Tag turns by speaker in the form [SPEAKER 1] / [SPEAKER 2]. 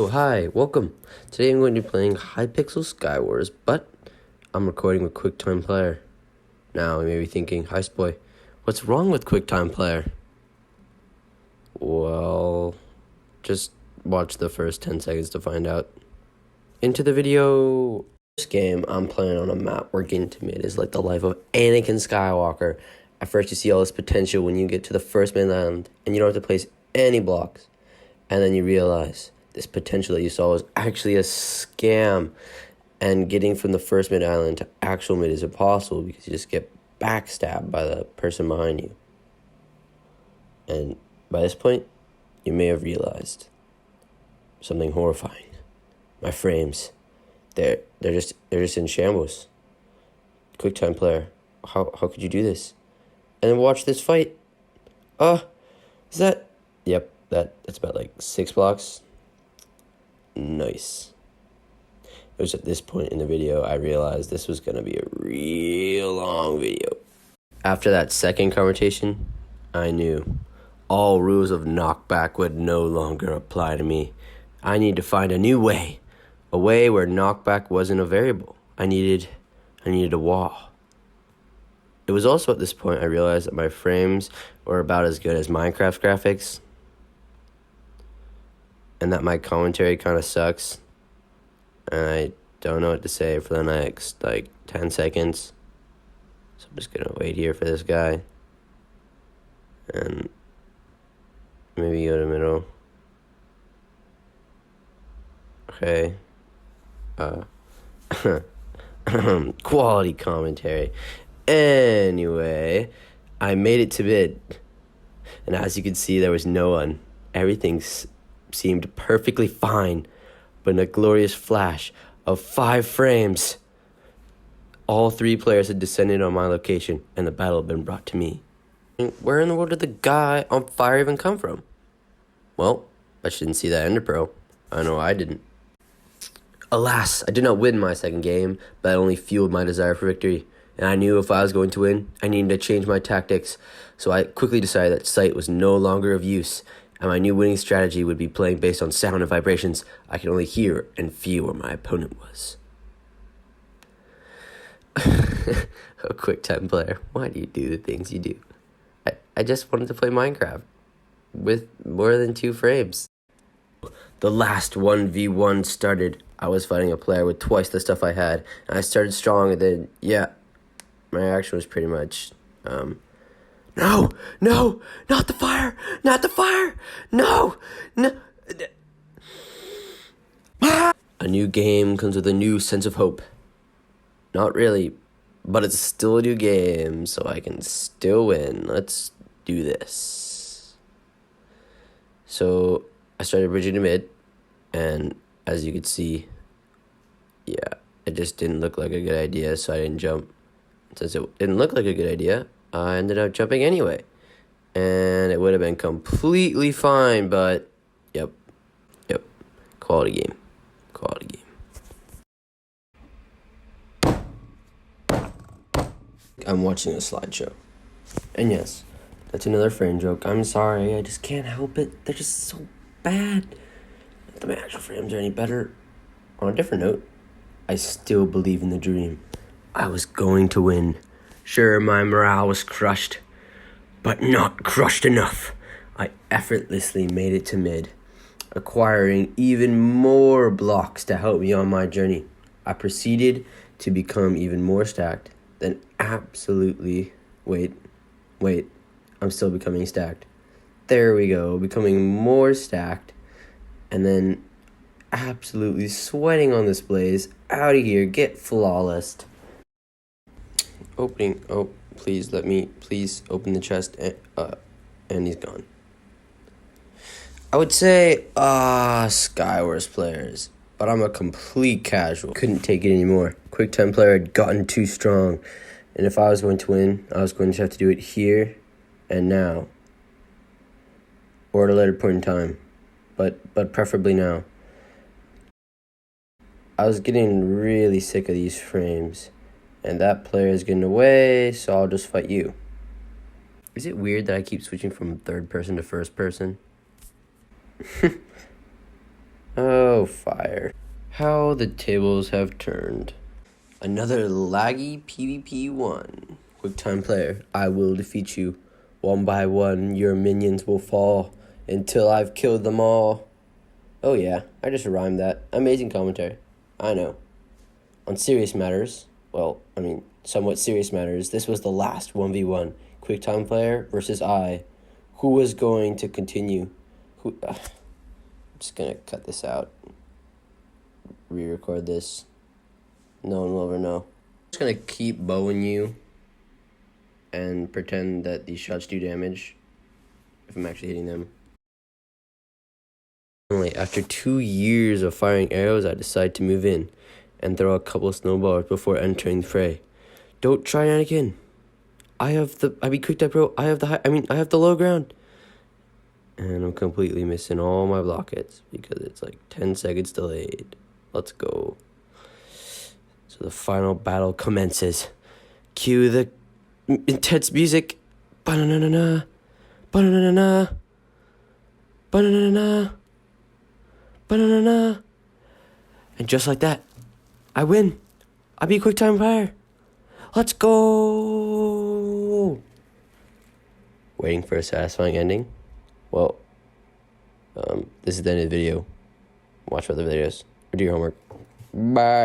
[SPEAKER 1] Oh, hi, welcome. Today I'm going to be playing Hypixel Skywars, but I'm recording with QuickTime Player. Now, you may be thinking, hi, Spoy, what's wrong with QuickTime Player? Well, just watch the first 10 seconds to find out. Into the video. This game, I'm playing on a map where getting to mid is like the life of Anakin Skywalker. At first, you see all this potential when you get to the first main island, and you don't have to place any blocks. And then you realize this potential that you saw was actually a scam. And getting from the first mid island to actual mid is impossible because you just get backstabbed by the person behind you. And by this point, you may have realized something horrifying. My frames, they're just in shambles. QuickTime Player, how could you do this? And then watch this fight. Is that? Yep, that's about like 6 blocks. Nice. It was at this point in the video I realized this was gonna be a real long video. After that second conversation, I knew all rules of knockback would no longer apply to me. I need to find a new way. A way where knockback wasn't a variable. I needed a wall. It was also at this point I realized that my frames were about as good as Minecraft graphics, and that my commentary kind of sucks, and I don't know what to say for the next 10 seconds. So I'm just gonna wait here for this guy and maybe go to middle. Okay. Quality commentary. Anyway, I made it to mid, and as you can see, there was no one. Everything seemed perfectly fine, but in a glorious flash of 5 frames, all 3 players had descended on my location, and the battle had been brought to me. Where in the world did the guy on fire even come from? Well, I didn't see that Ender Pro. I know I didn't. Alas, I did not win my second game, but that only fueled my desire for victory. And I knew if I was going to win, I needed to change my tactics. So I quickly decided that sight was no longer of use, and my new winning strategy would be playing based on sound and vibrations. I could only hear and feel where my opponent was. A QuickTime Player, why do you do the things you do? I just wanted to play Minecraft with more than 2 frames. The last 1v1 started. I was fighting a player with twice the stuff I had, and I started strong, and then, yeah, my action was pretty much, no, not the fire, no. A new game comes with a new sense of hope. Not really, but it's still a new game, so I can still win. Let's do this. So I started bridging to mid, and as you could see, yeah, it just didn't look like a good idea, so I didn't jump. Since it didn't look like a good idea, I ended up jumping anyway. And it would have been completely fine, but yep, quality game. I'm watching a slideshow. And yes, that's another frame joke. I'm sorry, I just can't help it. They're just so bad. Not that my actual frames are any better. On a different note, I still believe in the dream. I was going to win. Sure, my morale was crushed, but not crushed enough. I effortlessly made it to mid, acquiring even more blocks to help me on my journey. I proceeded to become even more stacked, then absolutely... Wait, I'm still becoming stacked. There we go, becoming more stacked, and then absolutely sweating on this blaze. Out of here, get flawless. Opening, please open the chest, and he's gone. I would say, Skywars players, but I'm a complete casual. Couldn't take it anymore. QuickTime Player had gotten too strong, and if I was going to win, I was going to have to do it here and now, or at a later point in time, but preferably now. I was getting really sick of these frames, and that player is getting away, so I'll just fight you. Is it weird that I keep switching from third person to first person? Oh, fire. How the tables have turned. Another laggy PvP 1. Quick time player, I will defeat you. One by one, your minions will fall until I've killed them all. Oh yeah, I just rhymed that. Amazing commentary. I know. On serious matters, well, I mean, somewhat serious matters, this was the last 1v1. Quick time player versus I. Who was going to continue? I'm just gonna cut this out. Re-record this. No one will ever know. I'm just gonna keep bowing you and pretend that these shots do damage if I'm actually hitting them. Finally, after 2 years of firing arrows, I decide to move in and throw a couple of snowballers before entering the fray. Don't try, Anakin. I beat quick type pro. I have the low ground. And I'm completely missing all my block hits because it's like 10 seconds delayed. Let's go. So the final battle commences. Cue the intense music. Ba-na-na-na-na. Ba-na-na-na-na. Ba-na-na-na-na. Ba-na-na-na. And just like that, I win. I beat quick time fire. Let's go. Waiting for a satisfying ending? Well, this is the end of the video. Watch other videos or do your homework. Bye.